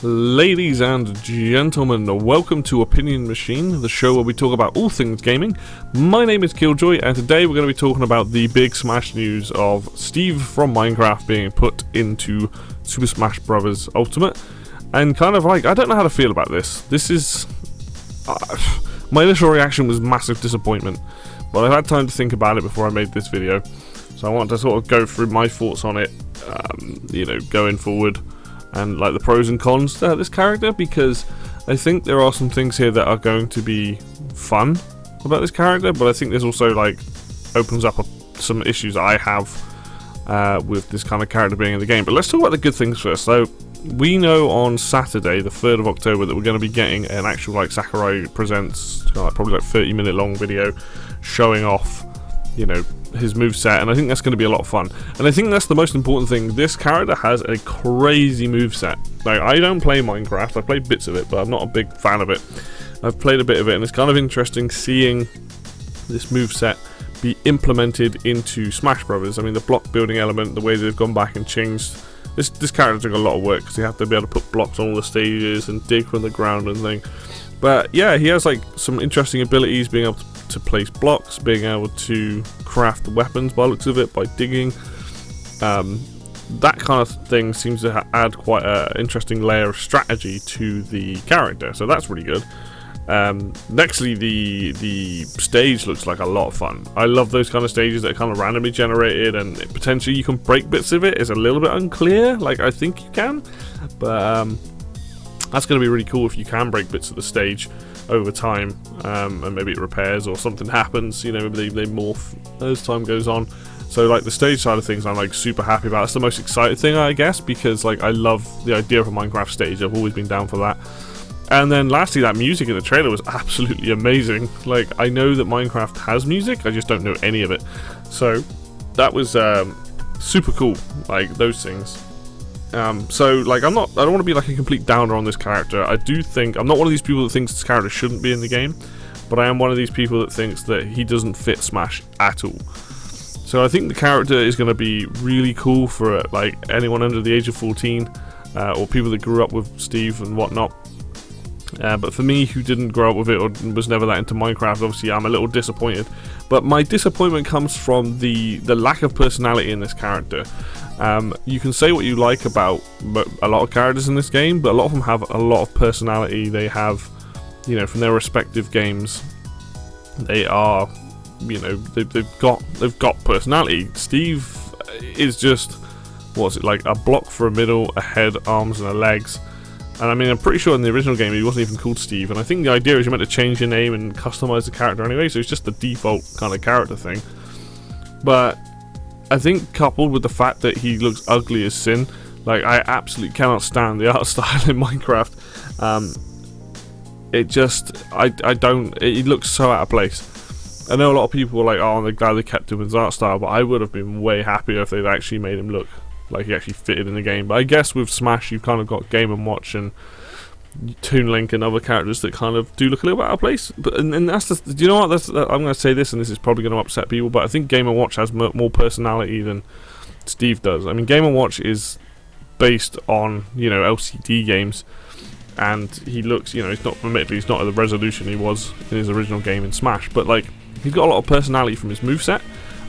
Ladies and gentlemen, welcome to Opinion Machine, the show where we talk about all things gaming. My name is Killjoy, and today we're going to be talking about the big Smash news of Steve from Minecraft being put into Super Smash Bros. Ultimate. And kind of like, I don't know how to feel about this. This is... my initial reaction was massive disappointment, but I've had time to think about it before I made this video. So I want to sort of go through my thoughts on it, going forward. And like the pros and cons to this character, because I think there are some things here that are going to be fun about this character, but I think there's also like opens up some issues I have with this kind of character being in the game. But let's talk about the good things first. So we know on Saturday, the 3rd of October, that we're going to be getting an actual like Sakurai Presents, probably like 30-minute long video showing off, his moveset, and I think that's going to be a lot of fun. And I think that's the most important thing. This character has a crazy moveset. Like, I don't play Minecraft, I played bits of it, but I'm not a big fan of it. I've played a bit of it, and it's kind of interesting seeing this moveset be implemented into Smash Bros. I mean, the block building element, the way they've gone back and changed. This character took a lot of work, because you have to be able to put blocks on all the stages and dig from the ground and thing. But yeah, he has like some interesting abilities, being able to place blocks, being able to craft weapons by the looks of it, by digging. That kind of thing seems to add quite an interesting layer of strategy to the character, so that's really good. Nextly, the stage looks like a lot of fun. I love those kind of stages that are kind of randomly generated, and potentially you can break bits of it. It's a little bit unclear, like I think you can, but that's going to be really cool if you can break bits of the stage over time, and maybe it repairs or something happens, maybe they morph as time goes on. So like the stage side of things I'm like super happy about. It's the most exciting thing, I guess, because like I love the idea of a Minecraft stage. I've always been down for that. And then lastly, that music in the trailer was absolutely amazing. Like, I know that Minecraft has music, I just don't know any of it. So that was super cool, like those things. So like I don't want to be like a complete downer on this character. I do think I'm not one of these people that thinks this character shouldn't be in the game, but I am one of these people that thinks that he doesn't fit Smash at all. So I think the character is going to be really cool for like anyone under the age of 14, or people that grew up with Steve and whatnot. But for me, who didn't grow up with it or was never that into Minecraft, obviously I'm a little disappointed. But my disappointment comes from the lack of personality in this character. You can say what you like about a lot of characters in this game, but a lot of them have a lot of personality. They have, from their respective games, they are, they've got personality. Steve is just, what's it, like a block for a middle, a head, arms, and a legs. And I mean, I'm pretty sure in the original game he wasn't even called Steve, and I think the idea is you're meant to change your name and customize the character anyway, so it's just the default kind of character thing. But I think coupled with the fact that he looks ugly as sin, like I absolutely cannot stand the art style in Minecraft. It looks so out of place. I know a lot of people were like, oh, they're glad they kept him his art style, but I would have been way happier if they'd actually made him look like he actually fitted in the game. But I guess with Smash you've kind of got Game & Watch and Toon Link and other characters that kind of do look a little bit out of place. But and that's the, do you know what? I'm going to say this, and this is probably going to upset people, but I think Game & Watch has more personality than Steve does. I mean, Game & Watch is based on LCD games, and he looks, he's not at the resolution he was in his original game in Smash, but like he's got a lot of personality from his moveset.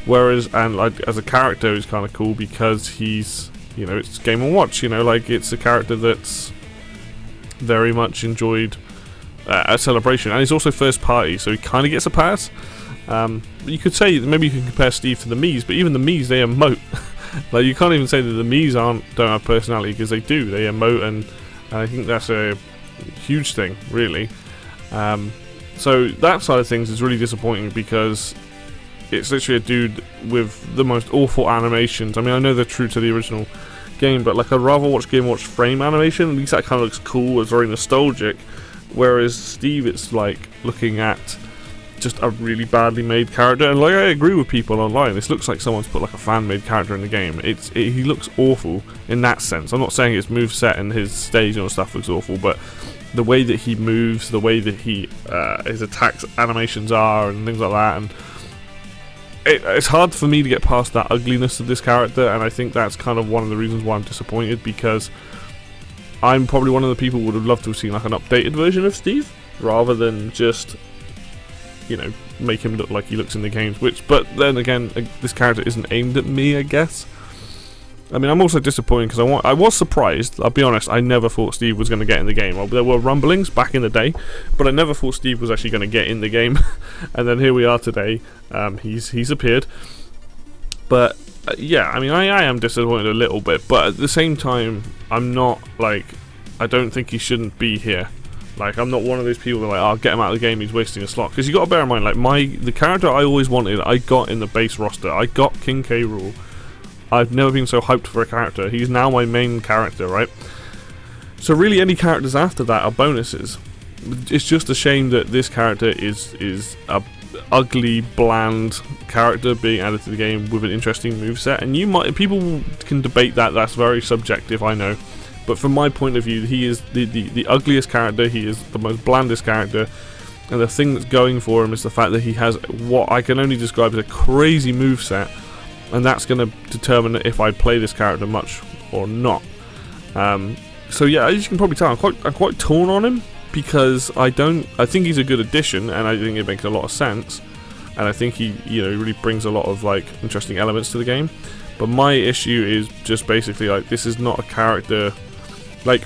Whereas, and like as a character, he's kind of cool because he's, it's Game & Watch, like it's a character that's very much enjoyed a celebration, and he's also first party, so he kind of gets a pass. But you could say maybe you can compare Steve to the Miis, but even the Miis, they emote. Like you can't even say that the Miis don't have personality, because they do. They emote, and I think that's a huge thing, really. So that side of things is really disappointing, because it's literally a dude with the most awful animations. I mean, I know they're true to the original game, but like I'd rather watch Game & Watch frame animation. At least that kind of looks cool. It's very nostalgic. Whereas Steve, it's like looking at just a really badly made character. And like I agree with people online, this looks like someone's put like a fan-made character in the game. He looks awful in that sense. I'm not saying his moveset and his stage and all stuff looks awful, but the way that he moves, the way that his attacks animations are, and things like that, and it's hard for me to get past that ugliness of this character, and I think that's kind of one of the reasons why I'm disappointed, because I'm probably one of the people who would have loved to have seen like an updated version of Steve, rather than just, you know, make him look like he looks in the games. But then again, this character isn't aimed at me, I guess. I mean, I'm also disappointed because I was surprised. I'll be honest, I never thought Steve was going to get in the game. Well, there were rumblings back in the day, but I never thought Steve was actually going to get in the game. And then here we are today. He's appeared. But yeah, I mean, I am disappointed a little bit, but at the same time, I'm not like, I don't think he shouldn't be here. Like, I'm not one of those people that are like, oh, get him out of the game, he's wasting a slot. Because you got to bear in mind, like, the character I always wanted, I got in the base roster. I got King K. Rool. I've never been so hyped for a character. He's now my main character, right? So really, any characters after that are bonuses. It's just a shame that this character is a ugly, bland character being added to the game with an interesting moveset. And people can debate that. That's very subjective, I know. But from my point of view, he is the ugliest character. He is the most blandest character. And the thing that's going for him is the fact that he has what I can only describe as a crazy moveset. And that's going to determine if I play this character much or not. So yeah, as you can probably tell, I'm quite torn on him, because I think he's a good addition, and I think it makes a lot of sense, and I think he, you know, really brings a lot of like interesting elements to the game. But my issue is just basically like, this is not a character like,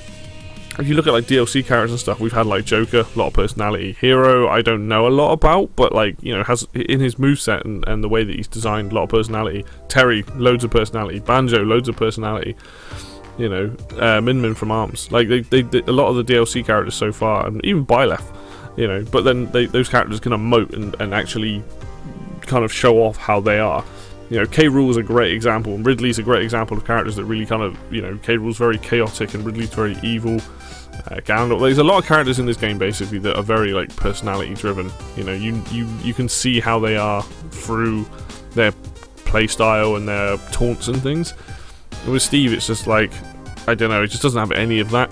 if you look at like DLC characters and stuff, we've had like Joker, a lot of personality. Hero, I don't know a lot about, but like, you know, has in his moveset and the way that he's designed, a lot of personality. Terry, loads of personality. Banjo, loads of personality. You know, Min Min from ARMS. Like, they a lot of the DLC characters so far, and even Byleth, you know, but then those characters can emote and actually kind of show off how they are. You know, K. Rool is a great example, and Ridley's a great example of characters that really kind of, you know, K. Rool's very chaotic and Ridley's very evil. Gandalf. There's a lot of characters in this game basically that are very like personality driven. You know, you can see how they are through their playstyle and their taunts and things. And with Steve, it's just like, I don't know, it just doesn't have any of that.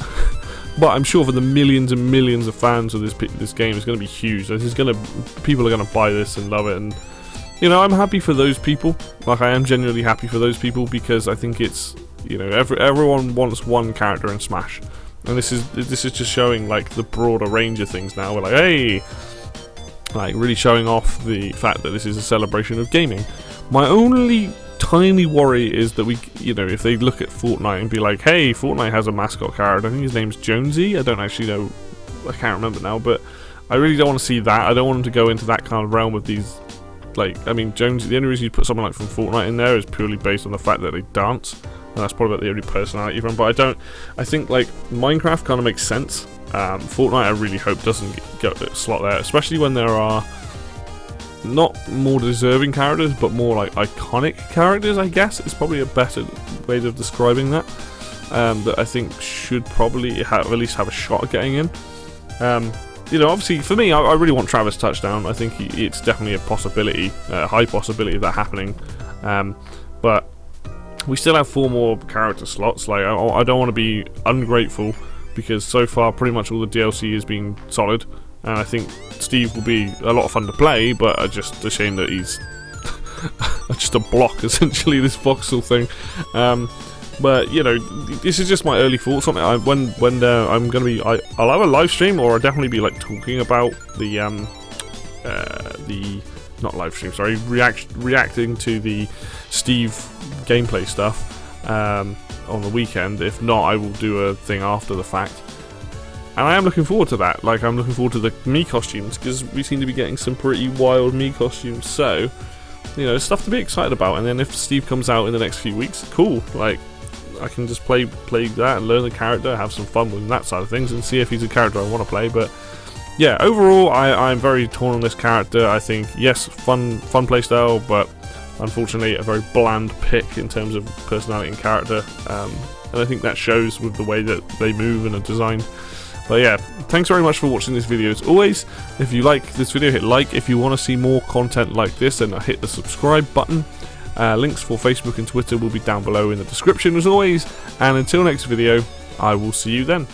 But I'm sure for the millions and millions of fans of this game, it's going to be huge. People are going to buy this and love it, and you know, I'm happy for those people. Like, I am genuinely happy for those people, because I think it's, you know, everyone wants one character in Smash. And this is just showing like the broader range of things now. We're like, hey, like really showing off the fact that this is a celebration of gaming. My only tiny worry is that we, you know, if they look at Fortnite and be like, hey, Fortnite has a mascot character. I think his name's Jonesy. I don't actually know. I can't remember now, but I really don't want to see that. I don't want them to go into that kind of realm with these. Like, I mean, Jonesy. The only reason you put someone like from Fortnite in there is purely based on the fact that they dance. And that's probably about the only personality from. But I think like Minecraft kind of makes sense. Fortnite, I really hope doesn't slot there, especially when there are not more deserving characters, but more like iconic characters. I guess is probably a better way of describing that. That I think should probably at least have a shot at getting in. You know, obviously for me, I really want Travis Touchdown. I think it's definitely a possibility, a high possibility of that happening. But we still have 4 more character slots. Like, I don't want to be ungrateful, because so far pretty much all the DLC has been solid, and I think Steve will be a lot of fun to play, but just a shame that he's just a block, essentially, this voxel thing. But you know, this is just my early thoughts on it. When I'm gonna be, I'll have a live stream, or I'll definitely be like talking about the not live stream, sorry, reacting to the Steve gameplay stuff on the weekend. If not, I will do a thing after the fact, and I am looking forward to that. Like, I'm looking forward to the Mii costumes, because we seem to be getting some pretty wild Mii costumes, so you know, stuff to be excited about. And then if Steve comes out in the next few weeks, cool, like I can just play that and learn the character, have some fun with that side of things, and see if he's a character I want to play. But yeah, overall, I'm very torn on this character. I think, yes, fun playstyle, but unfortunately a very bland pick in terms of personality and character. And I think that shows with the way that they move and are designed. But yeah, thanks very much for watching this video. As always, if you like this video, hit like. If you want to see more content like this, then hit the subscribe button. Links for Facebook and Twitter will be down below in the description as always. And until next video, I will see you then.